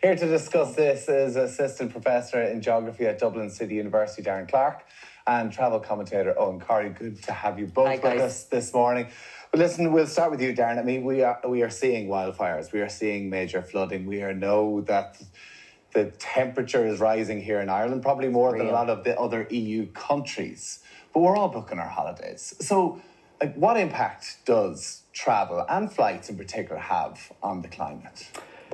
Here to discuss this is Assistant Professor in Geography at Dublin City University, Darren Clarke, and travel commentator Eoghan Corry. Good to have you both with us this morning. But listen, we'll start with you, Darren. I mean, we are seeing wildfires. We are seeing major flooding. We know that the temperature is rising here in Ireland, probably more than a lot of the other EU countries. But we're all booking our holidays. So, what impact does travel and flights in particular have on the climate?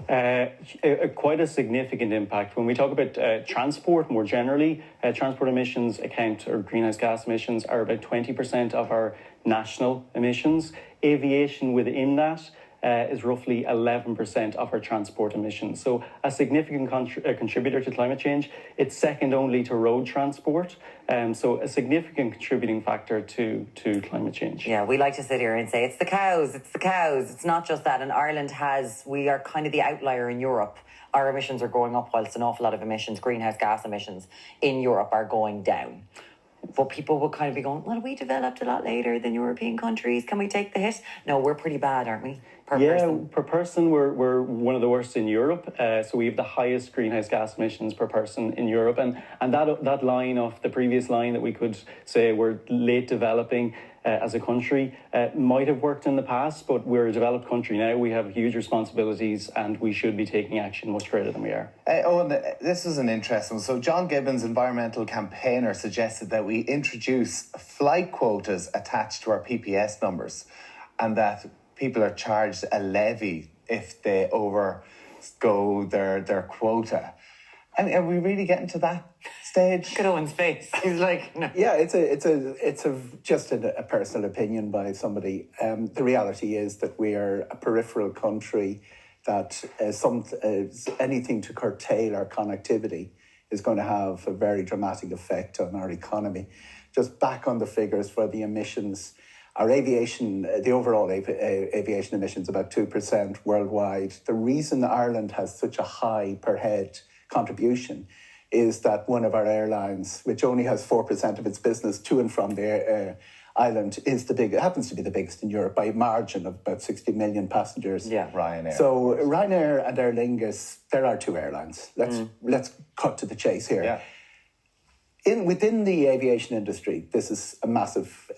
Quite a significant impact. When we talk about transport more generally, transport emissions or greenhouse gas emissions are about 20% of our national emissions. Aviation within that is roughly 11% of our transport emissions. So a significant contributor to climate change. It's second only to road transport. So a significant contributing factor to climate change. Yeah, we like to sit here and say, it's the cows, it's the cows. It's not just that. And Ireland we are kind of the outlier in Europe. Our emissions are going up whilst an awful lot of greenhouse gas emissions in Europe are going down. But people will kind of be going, well, we developed a lot later than European countries. Can we take the hit? No, we're pretty bad, aren't we? Per person, we're one of the worst in Europe. So we have the highest greenhouse gas emissions per person in Europe. And that line off the previous line that we could say we're late developing as a country might have worked in the past, but we're a developed country now. We have huge responsibilities and we should be taking action much greater than we are. This is an interesting one. So John Gibbons, environmental campaigner, suggested that we introduce flight quotas attached to our PPS numbers and that people are charged a levy if they overgo their quota. I mean, are we really getting to that stage? Look at Owen's face. He's like, no. Yeah, it's just a personal opinion by somebody. The reality is that we are a peripheral country that anything to curtail our connectivity is going to have a very dramatic effect on our economy. Just back on the figures for the emissions. Our aviation, the overall aviation emissions, about 2% worldwide. The reason Ireland has such a high per head contribution is that one of our airlines, which only has 4% of its business to and from the island, happens to be the biggest in Europe by a margin of about 60 million passengers. Yeah, Ryanair. So Ryanair and Aer Lingus, there are two airlines. Let's cut to the chase here. Yeah. Within the aviation industry, this is a massive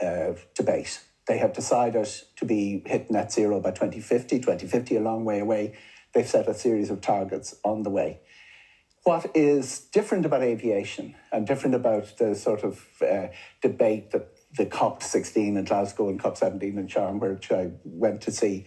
debate. They have decided to be hit net zero by 2050, a long way away. They've set a series of targets on the way. What is different about aviation and different about the sort of debate that the COP16 in Glasgow and COP17 in Sharm, which I went to see,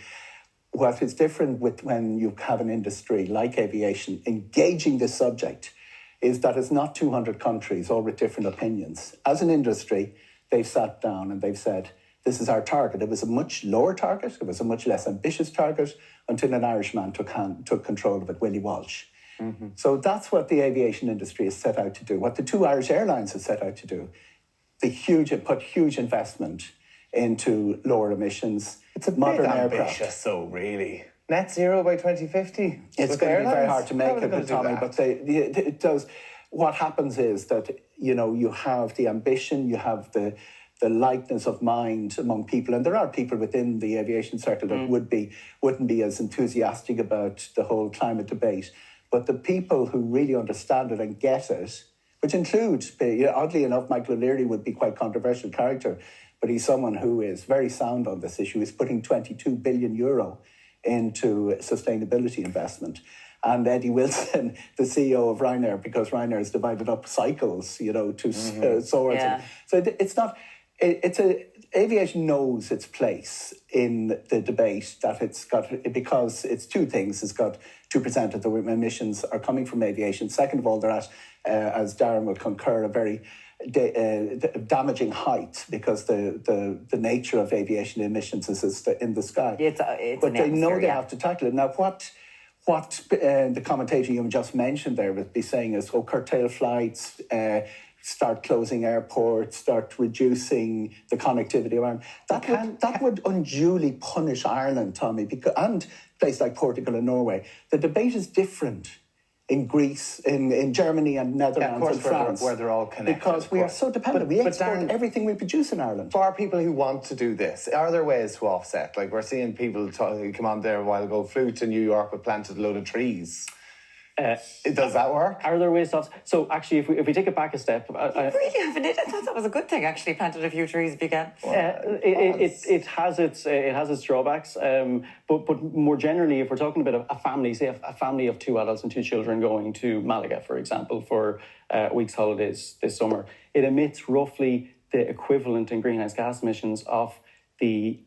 what is different with when you have an industry like aviation engaging this subject is that it's not 200 countries, all with different opinions. As an industry, they've sat down and they've said, this is our target. It was a much lower target. It was a much less ambitious target until an Irishman took control of it, Willie Walsh. Mm-hmm. So that's what the aviation industry has set out to do. What the two Irish airlines have set out to do. Put huge investment into lower emissions. It's a bit ambitious, so really. Net zero by 2050? It's going to be very hard to make it, Tommy, but it does. What happens is that, you have the ambition, you have the lightness of mind among people, and there are people within the aviation circle that wouldn't be as enthusiastic about the whole climate debate. But the people who really understand it and get it, which include, oddly enough, Michael O'Leary would be quite a controversial character, but he's someone who is very sound on this issue. He's putting 22 billion euro into sustainability investment. And Eddie Wilson, the CEO of Ryanair, because Ryanair has divided up cycles, to swords. Yeah. So it's not... aviation knows its place in the debate that it's got, because it's two things. It's got 2% of the emissions are coming from aviation. Second of all, they're at, as Darren will concur, a very damaging height because the nature of aviation emissions is in the sky. But they know they have to tackle it. Now, what the commentator you just mentioned there would be saying is, curtail flights, start closing airports, start reducing the connectivity around. That would unduly punish Ireland, Tommy, and places like Portugal and Norway. The debate is different in Greece, in Germany and Netherlands and France. Where they're all connected. Because we are so dependent. We export everything we produce in Ireland. For people who want to do this, are there ways to offset? Like we're seeing people who come on there a while ago, flew to New York but planted a load of trees. Does that work? Are there ways to offset? So actually, if we take it back a step... You really haven't it? I thought that was a good thing, actually, planted a few trees if you can. It has its drawbacks, but more generally, if we're talking about a family, say a family of 2 adults and 2 children going to Malaga, for example, for a week's holidays this summer, it emits roughly the equivalent in greenhouse gas emissions of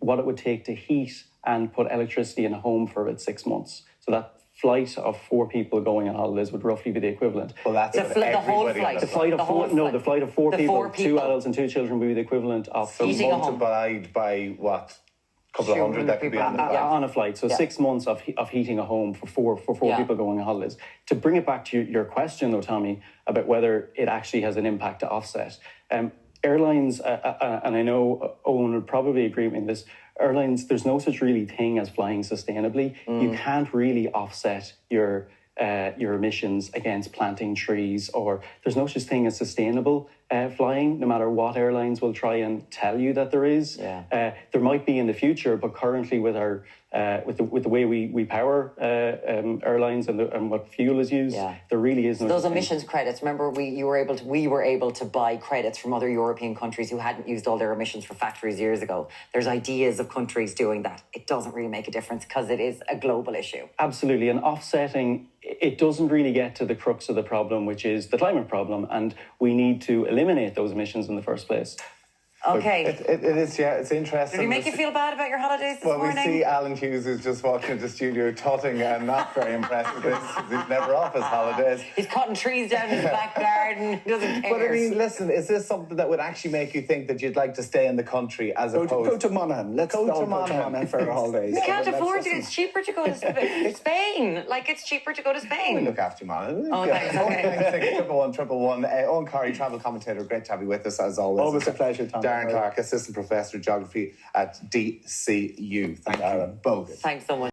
what it would take to heat and put electricity in a home for about 6 months. So that flight of 4 people going on holidays would roughly be the equivalent. Well, that's the whole flight. The flight of 4 people, 2 adults and 2 children would be the equivalent of... So multiplied by what? A couple of hundred that could be on the flight? On a flight. So 6 months of heating a home for four people going on holidays. To bring it back to your question, though, Tommy, about whether it actually has an impact to offset. Airlines, and I know Eoghan would probably agree with me on this, airlines, there's no such really thing as flying sustainably. You can't really offset your emissions against planting trees, or there's no such thing as sustainable flying, no matter what airlines will try and tell you that there is. There might be in the future, but currently with our with the way we power airlines and what fuel is used, there really is no. Those emissions credits. Remember, we were able to buy credits from other European countries who hadn't used all their emissions for factories years ago. There's ideas of countries doing that. It doesn't really make a difference because it is a global issue. Absolutely, and offsetting, it doesn't really get to the crux of the problem, which is the climate problem, and we need to eliminate those emissions in the first place. Okay. It is, it's interesting. Did he make you feel bad about your holidays this morning? Well, we see Alan Hughes, who's just walked into the studio tutting and not very impressed with this. He's never off his holidays. He's cutting trees down in his back garden. He doesn't care. But I mean, listen, is this something that would actually make you think that you'd like to stay in the country as opposed... Go to Muireann. Let's go to Muireann for our holidays. You can't afford to. It's cheaper to go to Spain. Like, it's cheaper to go to Spain. We look after you, man. Oh, thanks. Okay. 111. Eoghan Corry, travel commentator. Great to have you with us, as always. Always a pleasure, Tom. Darren Clarke, Assistant Professor of Geography at DCU. Thank you both. Thanks so much.